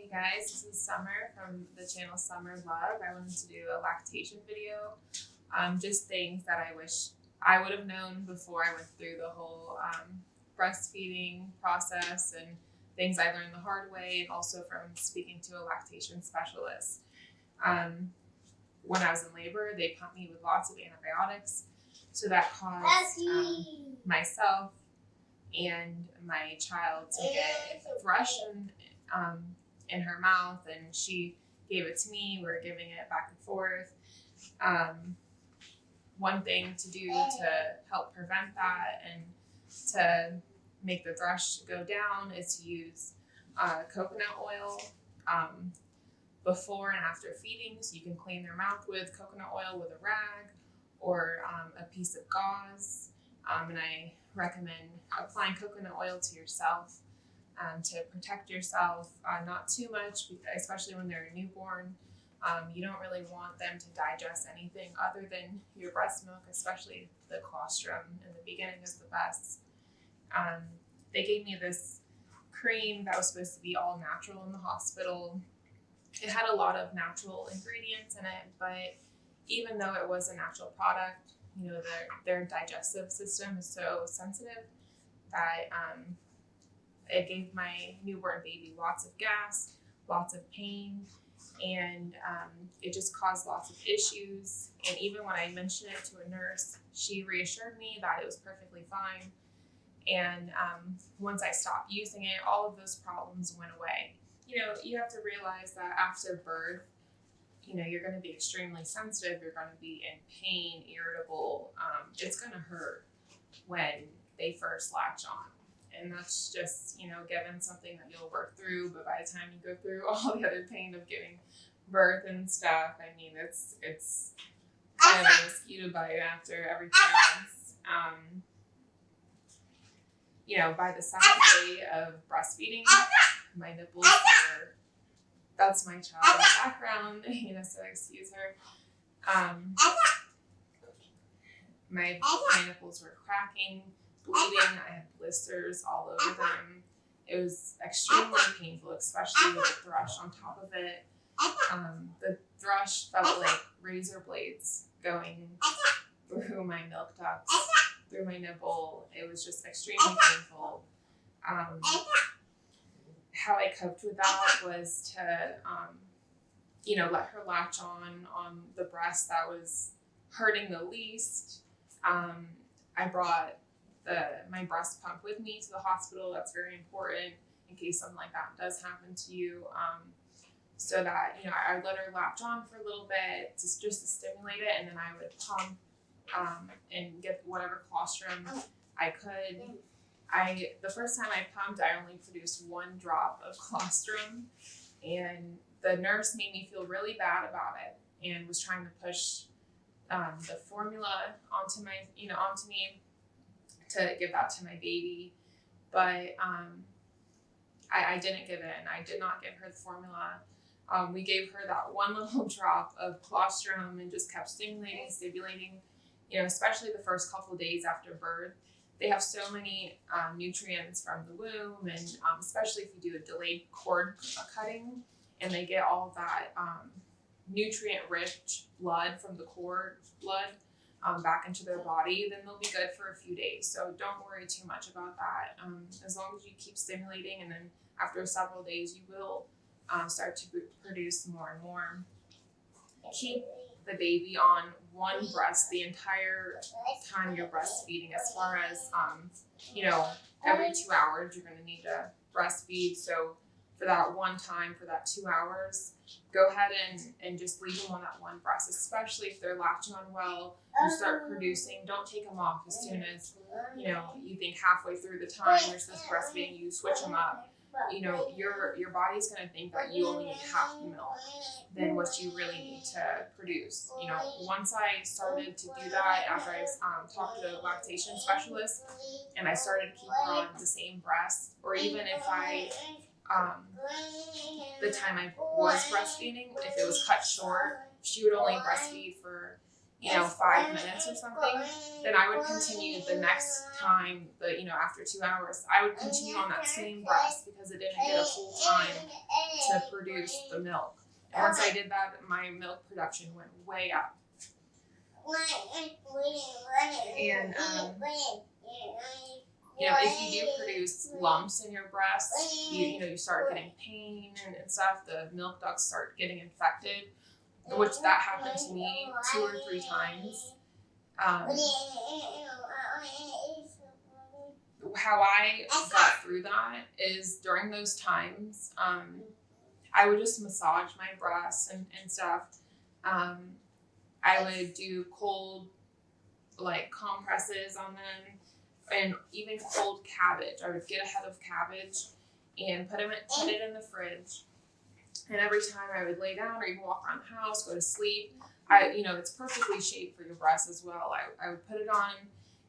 Hey guys, this is Summer from the channel Summer Love. I wanted to do a lactation video. Just things that I wish I would have known before I went through the whole breastfeeding process, and things I learned the hard way, and also from speaking to a lactation specialist. When I was in labor, they pumped me with lots of antibiotics, so that caused myself and my child to get thrush in her mouth, and she gave it to me. We were giving it back and forth. One thing to do to help prevent that and to make the thrush go down is to use coconut oil before and after feeding, so you can clean their mouth with coconut oil with a rag or a piece of gauze. And I recommend applying coconut oil to yourself to protect yourself, not too much, especially when they're a newborn. You don't really want them to digest anything other than your breast milk, especially the colostrum in the beginning is the best. They gave me this cream that was supposed to be all natural in the hospital. It had a lot of natural ingredients in it, but even though it was a natural product, you know, their digestive system is so sensitive that it gave my newborn baby lots of gas, lots of pain, and it just caused lots of issues. And even when I mentioned it to a nurse, she reassured me that it was perfectly fine. And once I stopped using it, all of those problems went away. You know, you have to realize that after birth, you know, you're going to be extremely sensitive. You're going to be in pain, irritable. It's going to hurt when they first latch on. And that's just, you know, given something that you'll work through. But by the time you go through all the other pain of giving birth and stuff, I mean, it's kind of a mosquito bite after everything else. You know, by the second day of breastfeeding, my nipples were, that's my child in the background, you know, so excuse her. My nipples were cracking, bleeding. I had blisters all over them. It was extremely painful, especially with the thrush on top of it. The thrush felt like razor blades going through my milk ducts, through my nipple. It was just extremely painful. How I coped with that was to, you know, let her latch on the breast that was hurting the least. I brought my breast pump with me to the hospital. That's very important in case something like that does happen to you. So that, you know, I would let her latch on for a little bit just to stimulate it, and then I would pump and get whatever colostrum I could. The first time I pumped, I only produced 1 drop of colostrum, and the nurse made me feel really bad about it and was trying to push the formula onto me to give that to my baby. But I didn't give in. I did not give her the formula. We gave her that 1 little drop of colostrum and just kept stimulating, you know, especially the first couple of days after birth. They have so many nutrients from the womb, and especially if you do a delayed cord cutting, and they get all that nutrient-rich blood from the cord blood back into their body, then they'll be good for a few days. So don't worry too much about that. As long as you keep stimulating, and then after several days, you will start to produce more and more. Keep the baby on 1 breast the entire time you're breastfeeding. As far as, you know, every 2 hours, you're going to need to breastfeed. So for that one time, for that 2 hours, go ahead and just leave them on that 1 breast, especially if they're latching on well. You start producing, don't take them off as soon as, you know, you think halfway through the time you're supposed to breastfeeding, you switch them up. You know, your body's going to think that you only need half the milk than what you really need to produce. You know, once I started to do that, after I talked to a lactation specialist, and I started to keep her on the same breast, or even if the time I was breastfeeding, if it was cut short, she would only breastfeed for, you know, 5 minutes or something, then I would continue the next time, you know, after 2 hours, I would continue on that same breast because it didn't get a full time to produce the milk. And once I did that, my milk production went way up. And if you do produce lumps in your breast, you start getting pain and stuff. The milk ducts start getting infected, which that happened to me 2 or 3 times. How I got through that is during those times, I would just massage my breasts and stuff. I would do cold, compresses on them, and even cold cabbage. I would get a head of cabbage and put it in the fridge. And every time I would lay down or even walk around the house, go to sleep, it's perfectly shaped for your breasts as well. I would put it on,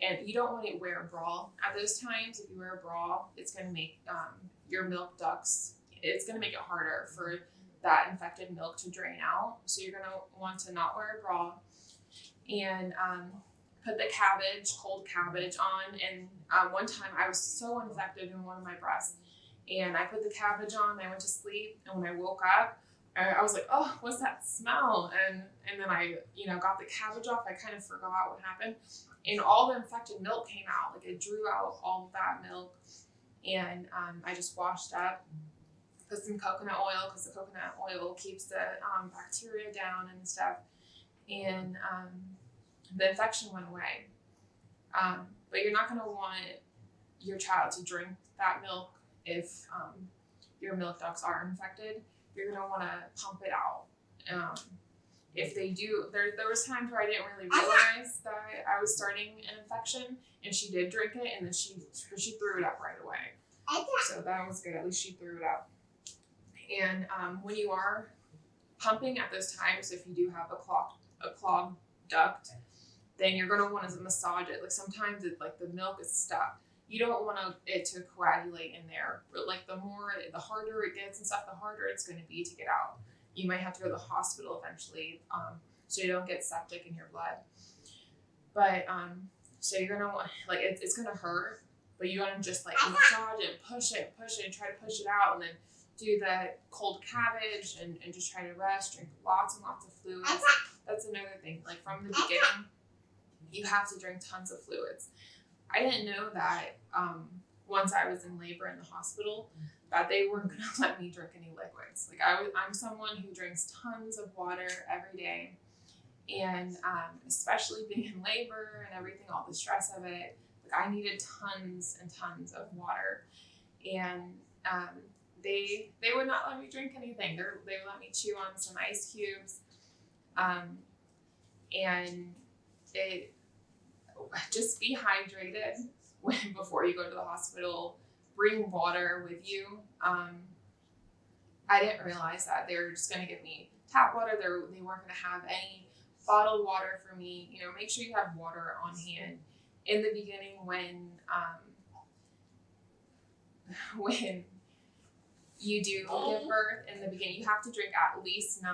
and you don't want to wear a bra at those times. If you wear a bra, it's going to make your milk ducts, it's going to make it harder for that infected milk to drain out. So you're going to want to not wear a bra, and put the cold cabbage on. And one time I was so infected in one of my breasts, and I put the cabbage on, I went to sleep, and when I woke up, I was like, oh, what's that smell? And then I, got the cabbage off. I kind of forgot what happened. And all the infected milk came out. It drew out all of that milk. And I just washed up, put some coconut oil, because the coconut oil keeps the bacteria down and stuff. And the infection went away. But you're not going to want your child to drink that milk if your milk ducts are infected. You're going to want to pump it out. If they do, there was times where I didn't really realize that I was starting an infection, and she did drink it, and then she threw it up right away. So that was good. At least she threw it up. And when you are pumping at those times, if you do have a clogged duct, then you're going to want to massage it. Sometimes it's the milk is stuck. You don't want it to coagulate in there. But the harder it gets and stuff, the harder it's going to be to get out. You might have to go to the hospital eventually, so you don't get septic in your blood. But so you're gonna want it's gonna hurt, but you want to just massage it, push it, and try to push it out, and then do the cold cabbage and just try to rest. Drink lots and lots of fluids. That's another thing. From the beginning, you have to drink tons of fluids. I didn't know that once I was in labor in the hospital that they weren't going to let me drink any liquids. I'm someone who drinks tons of water every day, and especially being in labor and everything, all the stress of it, I needed tons and tons of water, and they would not let me drink anything. They would let me chew on some ice cubes, and just be hydrated before you go to the hospital. Bring water with you. I didn't realize that they were just going to give me tap water. They weren't going to have any bottled water for me. Make sure you have water on hand. In the beginning, when you do give birth, in the beginning, you have to drink at least 9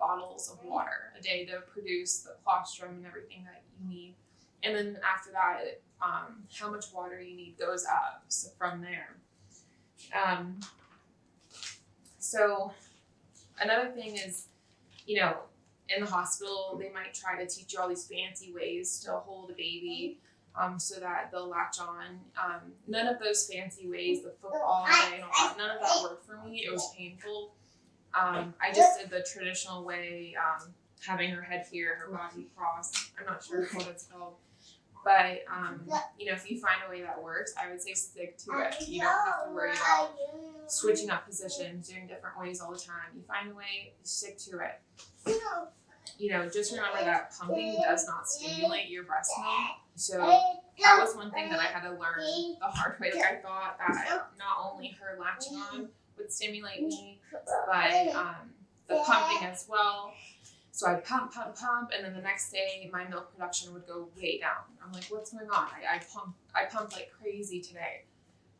bottles of water a day to produce the colostrum and everything that you need. And then after that, how much water you need goes up from there. So another thing is, in the hospital, they might try to teach you all these fancy ways to hold a baby, so that they'll latch on. None of those fancy ways, the football way and all that, none of that worked for me. It was painful. I just did the traditional way, having her head here, her body crossed. I'm not sure what it's called. But, if you find a way that works, I would say stick to it. You don't have to worry about switching up positions, doing different ways all the time. You find a way, stick to it. Just remember that pumping does not stimulate your breast milk. So that was one thing that I had to learn the hard way. I thought that not only her latching on would stimulate me, but the pumping as well. So I'd pump, and then the next day my milk production would go way down. I'm like, what's going on? I pumped like crazy today.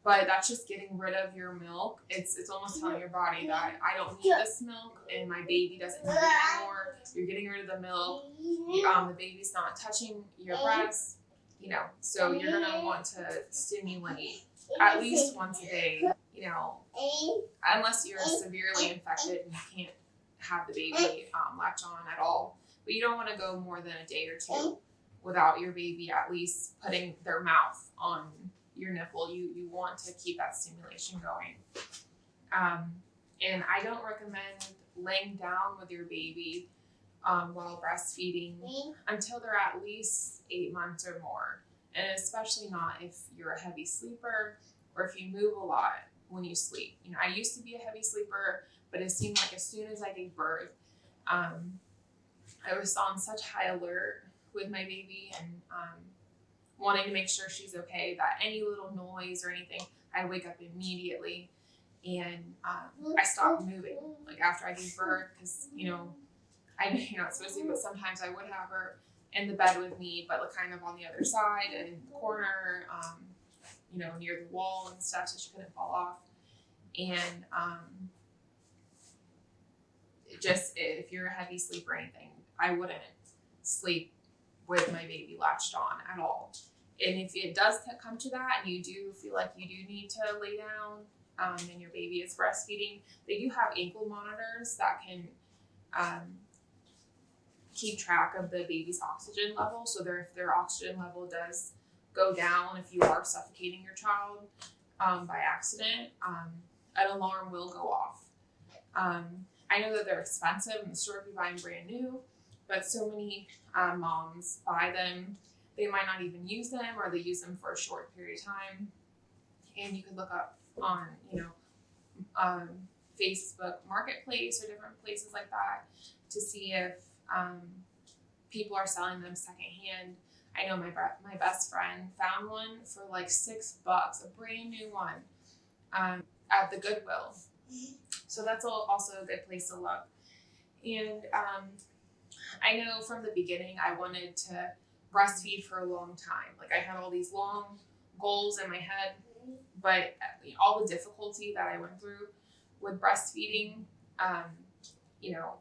But that's just getting rid of your milk. It's almost telling your body that I don't need this milk and my baby doesn't need it anymore. You're getting rid of the milk. The baby's not touching your breast, So you're gonna want to stimulate at least once a day, you know, unless you're severely infected and you can't have the baby latch on at all. But you don't want to go more than a day or two without your baby at least putting their mouth on your nipple. You want to keep that stimulation going. And I don't recommend laying down with your baby while breastfeeding until they're at least 8 months or more. And especially not if you're a heavy sleeper or if you move a lot when you sleep. You know, I used to be a heavy sleeper, but it seemed like as soon as I gave birth, I was on such high alert with my baby and wanting to make sure she's okay, that any little noise or anything, I'd wake up immediately. And I stopped moving, like after I gave birth, because, you know, you're not supposed to, but sometimes I would have her in the bed with me, but like kind of on the other side and in the corner, you know, near the wall and stuff, so she couldn't fall off. And just if you're a heavy sleeper or anything, I wouldn't sleep with my baby latched on at all. And if it does come to that and you do feel like you do need to lay down and your baby is breastfeeding, they do have ankle monitors that can keep track of the baby's oxygen level. So if their oxygen level does go down, if you are suffocating your child by accident, an alarm will go off. I know that they're expensive in the store if you buy them brand new, but so many moms buy them. They might not even use them, or they use them for a short period of time. And you can look up on, you know, Facebook Marketplace or different places like that to see if people are selling them secondhand. I know my best friend found one for like $6, a brand new one, at the Goodwill. So that's also a good place to look. And I know from the beginning I wanted to breastfeed for a long time. Like I had all these long goals in my head, but all the difficulty that I went through with breastfeeding, you know,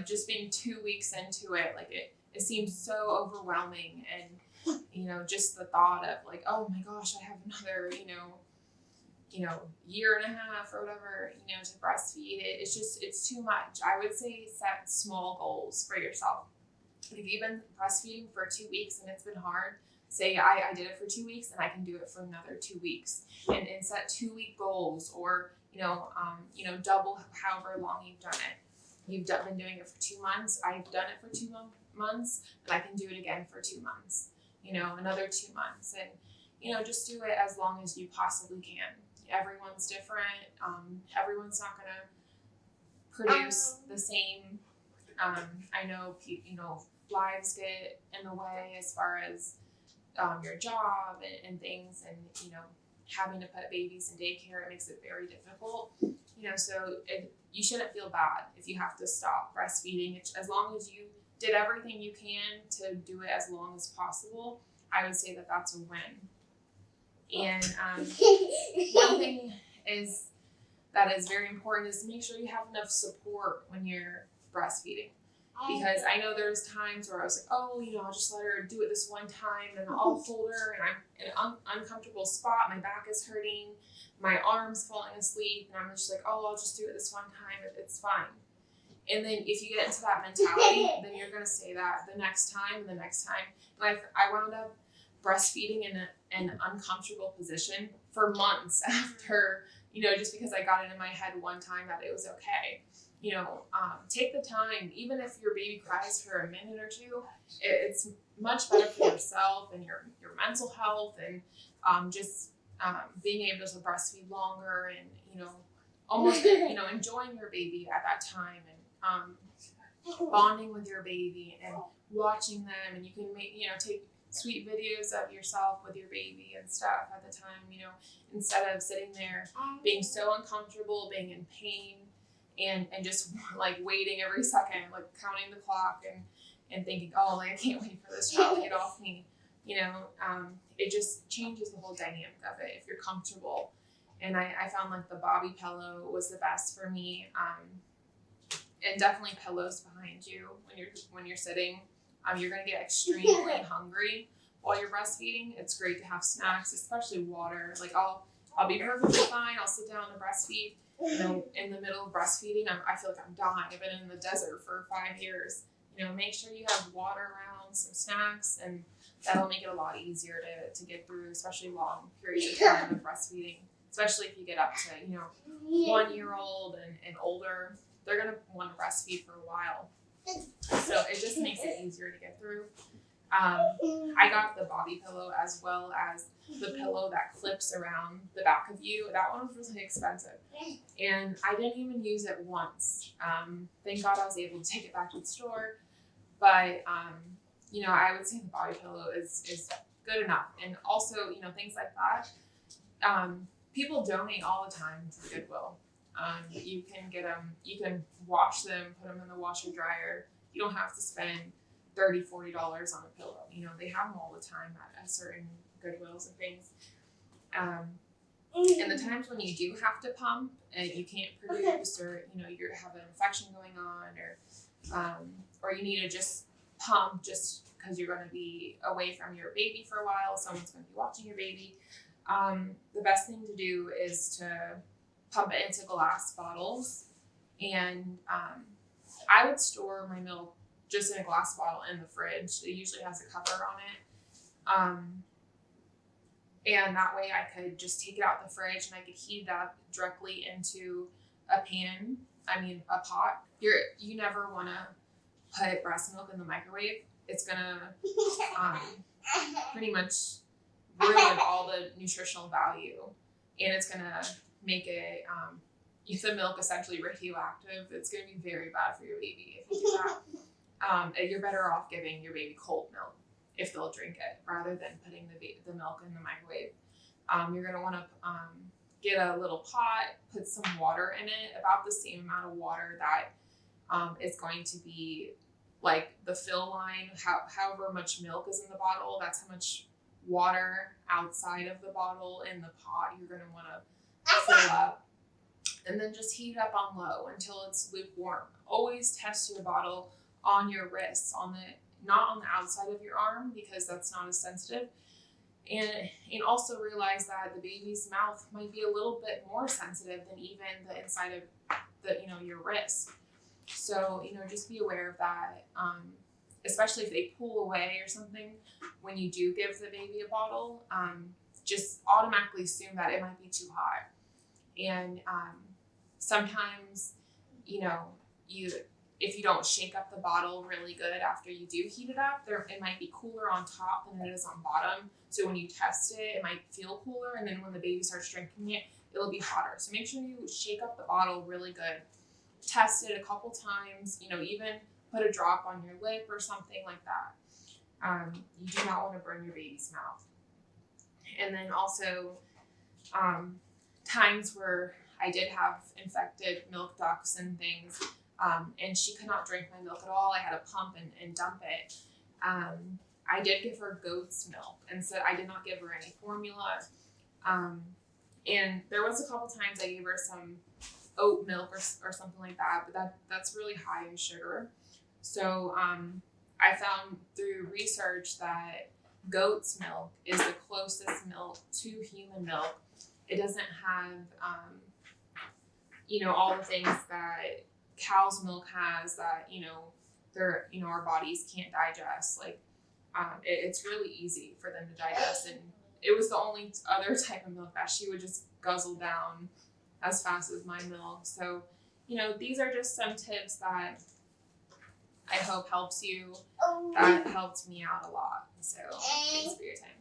just being 2 weeks into it, like it seemed so overwhelming. And, you know, just the thought of like, oh my gosh, I have another, year and a half or whatever, you know, to breastfeed it. It's too much. I would say set small goals for yourself. If you've been breastfeeding for 2 weeks and it's been hard, say I did it for 2 weeks and I can do it for another 2 weeks, and set 2-week goals, or double however long you've done it. You've been doing it for 2 months. I've done it for 2 months, and I can do it again for 2 months. You know, another 2 months, and just do it as long as you possibly can. Everyone's different. Everyone's not gonna produce the same. I know lives get in the way as far as your job and things, and having to put babies in daycare, it makes it very difficult. So you shouldn't feel bad if you have to stop breastfeeding. As long as you did everything you can to do it as long as possible, I would say that that's a win. And one thing that is very important is to make sure you have enough support when you're breastfeeding. Because I know there's times where I was like, I'll just let her do it this one time, and I'll hold her, and I'm in an uncomfortable spot. My back is hurting, my arm's falling asleep, and I'm just like, I'll just do it this one time. It's fine. And then if you get into that mentality, then you're going to say that the next time and the next time. And I wound up breastfeeding in an uncomfortable position for months after, just because I got it in my head one time that it was okay. Take the time, even if your baby cries for a minute or two, it's much better for yourself and your mental health, and just being able to breastfeed longer, and almost enjoying your baby at that time, and bonding with your baby and watching them, and you can take sweet videos of yourself with your baby and stuff at the time, instead of sitting there being so uncomfortable, being in pain, and just like waiting every second, like counting the clock and thinking, I can't wait for this child to get off me. It just changes the whole dynamic of it if you're comfortable. And I found like the bobby pillow was the best for me. And definitely pillows behind you when you're sitting. You're gonna get extremely hungry while you're breastfeeding. It's great to have snacks, especially water. Like I'll I'll be perfectly fine. I'll sit down and breastfeed. You know, in the middle of breastfeeding, I feel like I'm dying. I've been in the desert for 5 years. You know, make sure you have water around, some snacks, and that'll make it a lot easier to get through, especially long periods of time of breastfeeding. Especially if you get up to, you know, 1 year old and older, they're gonna want to breastfeed for a while. So it just makes it easier to get through. I got the bobby pillow as well as the pillow that clips around the back of you. That one was really expensive. And I didn't even use it once. Thank God I was able to take it back to the store. But, you know, I would say the bobby pillow is good enough. And also, you know, things like that. People donate all the time to Goodwill. You can get them, you can wash them, put them in the washer dryer. You don't have to spend $30, $40 on a pillow. You know, they have them all the time at certain Goodwills and things. And the times when you do have to pump and you can't produce, or you know you have an infection going on, or you need to just pump just because you're going to be away from your baby for a while, someone's going to be watching your baby. The best thing to do is to pump it into glass bottles, and I would store my milk just in a glass bottle in the fridge. It usually has a cover on it. And that way I could just take it out the fridge and I could heat it up directly into a pot. You never want to put breast milk in the microwave. It's going to pretty much ruin all the nutritional value. And it's going to make it, if the milk essentially radioactive, it's going to be very bad for your baby if you do that. You're better off giving your baby cold milk if they'll drink it, rather than putting the milk in the microwave. You're going to want to get a little pot, put some water in it, about the same amount of water that is going to be like the fill line. However much milk is in the bottle, that's how much water outside of the bottle in the pot you're going to want to fill up. And then just heat it up on low until it's lukewarm. Always test your bottle on your wrists, not on the outside of your arm, because that's not as sensitive. And also realize that the baby's mouth might be a little bit more sensitive than even the inside of your wrist. So, just be aware of that. Especially if they pull away or something when you do give the baby a bottle, just automatically assume that it might be too hot. And sometimes, if you don't shake up the bottle really good after you do heat it up, it might be cooler on top than it is on bottom. So when you test it, it might feel cooler, and then when the baby starts drinking it, it'll be hotter. So make sure you shake up the bottle really good. Test it a couple times, even put a drop on your lip or something like that. You do not want to burn your baby's mouth. And then also times where I did have infected milk ducts and things, and she could not drink my milk at all. I had to pump and dump it. I did give her goat's milk, and so I did not give her any formula. And there was a couple times I gave her some oat milk or something like that, but that's really high in sugar. So I found through research that goat's milk is the closest milk to human milk. It doesn't have, all the things that cow's milk has that, our bodies can't digest. Like, it's really easy for them to digest. And it was the only other type of milk that she would just guzzle down as fast as my milk. So, these are just some tips that I hope helps you. That helped me out a lot. So, thanks for your time.